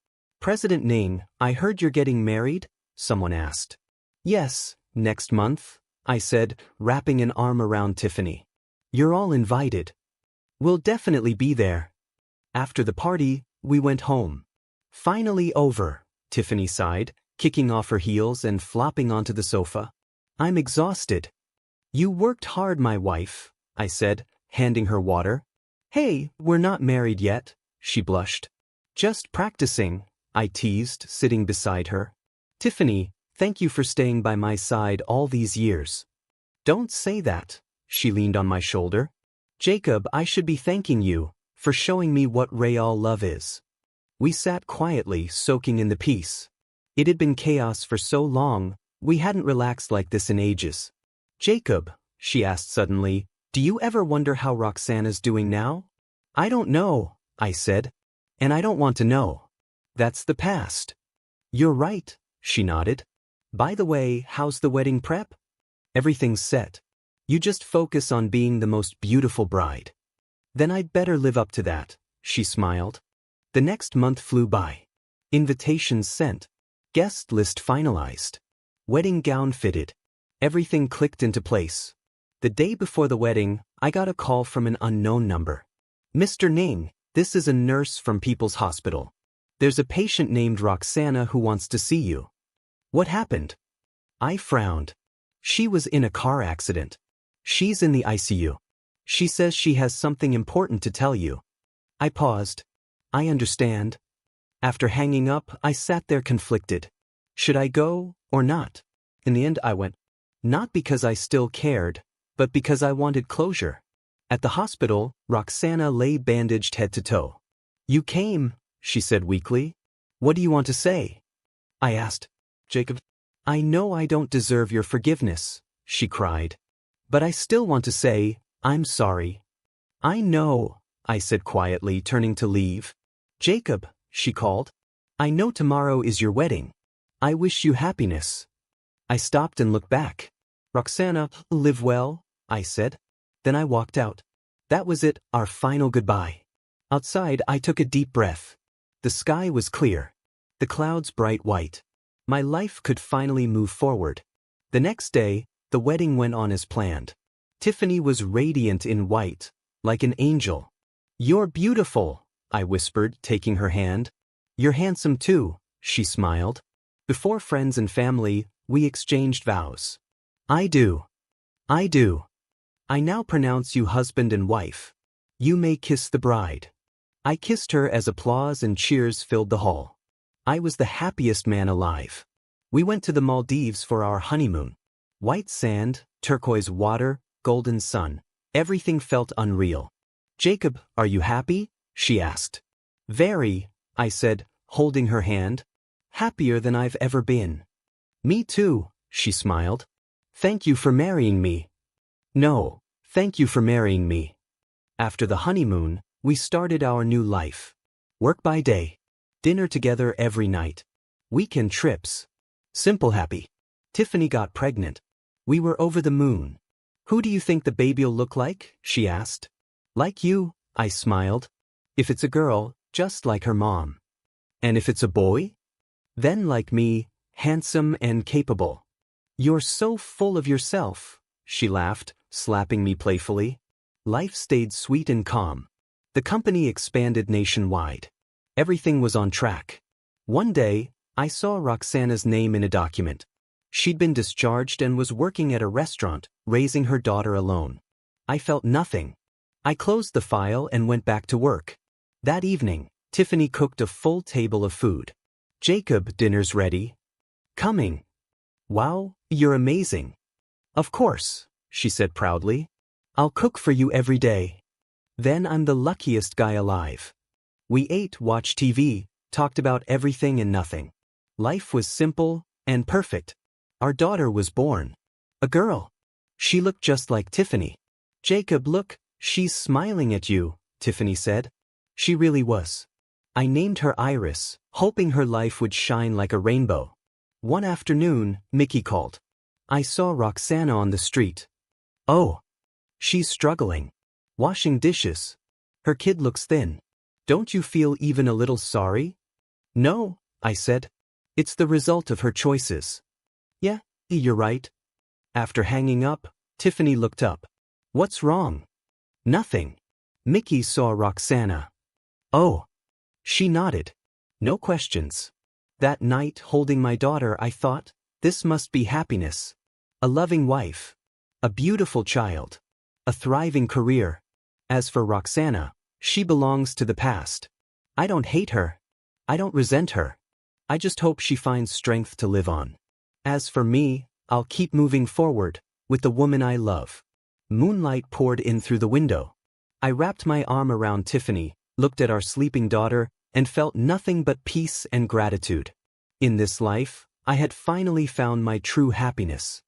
President Ning, I heard you're getting married? Someone asked. Yes, next month, I said, wrapping an arm around Tiffany. You're all invited. We'll definitely be there. After the party, we went home. Finally over, Tiffany sighed, kicking off her heels and flopping onto the sofa. I'm exhausted. You worked hard, my wife, I said, handing her water. Hey, we're not married yet, she blushed. Just practicing, I teased, sitting beside her. Tiffany, thank you for staying by my side all these years. Don't say that, she leaned on my shoulder. Jacob, I should be thanking you for showing me what real love is. We sat quietly, soaking in the peace. It had been chaos for so long, we hadn't relaxed like this in ages. Jacob, she asked suddenly, do you ever wonder how Roxana's doing now? I don't know, I said. And I don't want to know. That's the past. You're right, she nodded. By the way, how's the wedding prep? Everything's set. You just focus on being the most beautiful bride. Then I'd better live up to that, she smiled. The next month flew by. Invitations sent. Guest list finalized. Wedding gown fitted. Everything clicked into place. The day before the wedding, I got a call from an unknown number. Mr. Ning, this is a nurse from People's Hospital. There's a patient named Roxana who wants to see you. What happened? I frowned. She was in a car accident. She's in the ICU. She says she has something important to tell you. I paused. I understand. After hanging up, I sat there conflicted. Should I go or not? In the end, I went. Not because I still cared, but because I wanted closure. At the hospital, Roxana lay bandaged head to toe. You came, she said weakly. What do you want to say? I asked. Jacob, I know I don't deserve your forgiveness, she cried. But I still want to say, I'm sorry. I know, I said quietly, turning to leave. Jacob, she called. I know tomorrow is your wedding. I wish you happiness. I stopped and looked back. Roxana, live well, I said. Then I walked out. That was it, our final goodbye. Outside, I took a deep breath. The sky was clear. The clouds bright white. My life could finally move forward. The next day, the wedding went on as planned. Tiffany was radiant in white, like an angel. You're beautiful, I whispered, taking her hand. You're handsome too, she smiled. Before friends and family, we exchanged vows. I do. I do. I now pronounce you husband and wife. You may kiss the bride. I kissed her as applause and cheers filled the hall. I was the happiest man alive. We went to the Maldives for our honeymoon. White sand, turquoise water, golden sun. Everything felt unreal. Jacob, are you happy? She asked. Very, I said, holding her hand. Happier than I've ever been. Me too, she smiled. Thank you for marrying me. No, thank you for marrying me. After the honeymoon, we started our new life. Work by day. Dinner together every night. Weekend trips. Simple happy. Tiffany got pregnant. We were over the moon. Who do you think the baby'll look like? She asked. Like you, I smiled. If it's a girl, just like her mom. And if it's a boy? Then like me, handsome and capable. You're so full of yourself, she laughed, slapping me playfully. Life stayed sweet and calm. The company expanded nationwide. Everything was on track. One day, I saw Roxana's name in a document. She'd been discharged and was working at a restaurant, raising her daughter alone. I felt nothing. I closed the file and went back to work. That evening, Tiffany cooked a full table of food. Jacob, dinner's ready. Coming. Wow, you're amazing. Of course, she said proudly. I'll cook for you every day. Then I'm the luckiest guy alive. We ate, watched TV, talked about everything and nothing. Life was simple and perfect. Our daughter was born. A girl. She looked just like Tiffany. Jacob, look, she's smiling at you, Tiffany said. She really was. I named her Iris, hoping her life would shine like a rainbow. One afternoon, Mickey called. I saw Roxana on the street. Oh. She's struggling. Washing dishes. Her kid looks thin. Don't you feel even a little sorry? No, I said. It's the result of her choices. Yeah, you're right. After hanging up, Tiffany looked up. What's wrong? Nothing. Mickey saw Roxana. Oh. She nodded. No questions. That night, holding my daughter, I thought, this must be happiness. A loving wife. A beautiful child. A thriving career. As for Roxana, she belongs to the past. I don't hate her. I don't resent her. I just hope she finds strength to live on. As for me, I'll keep moving forward, with the woman I love. Moonlight poured in through the window. I wrapped my arm around Tiffany, looked at our sleeping daughter, and felt nothing but peace and gratitude. In this life, I had finally found my true happiness.